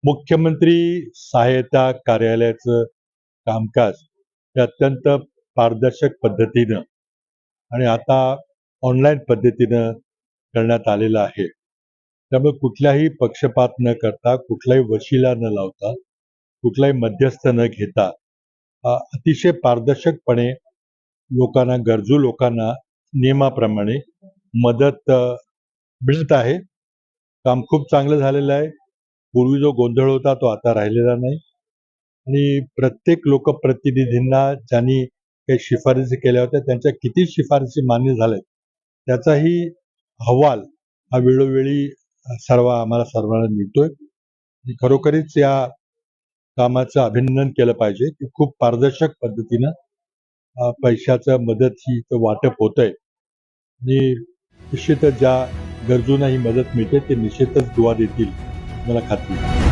मुख्यमंत्री सहायता कार्यालयाचं कामकाज हे अत्यंत पारदर्शक पद्धतीनं आणि आता ऑनलाईन पद्धतीनं करण्यात आलेलं आहे. त्यामुळे कुठलाही पक्षपात न करता, कुठलाही वशिला न लावता, कुठलाही मध्यस्थ न घेता अतिशय पारदर्शकपणे लोकांना, गरजू लोकांना नियमाप्रमाणे मदत मिळत आहे. काम खूप चांगलं झालेलं आहे. पूर्वी जो गोंधळ होता तो आता राहिलेला नाही आणि प्रत्येक लोकप्रतिनिधींना ज्यांनी काही शिफारसी केल्या होत्या त्यांच्या किती शिफारसी मान्य झाल्यात त्याचाही अहवाल हा वेळोवेळी आम्हाला सर्वांना मिळतोय. खरोखरीच या कामाचं अभिनंदन केलं पाहिजे की खूप पारदर्शक पद्धतीनं पैशाचं मदतीचं वाटप होतंय आणि निश्चितच ज्या गरजूंना ही मदत मिळते ते निश्चितच दुवा देतील मला खात्री आहे.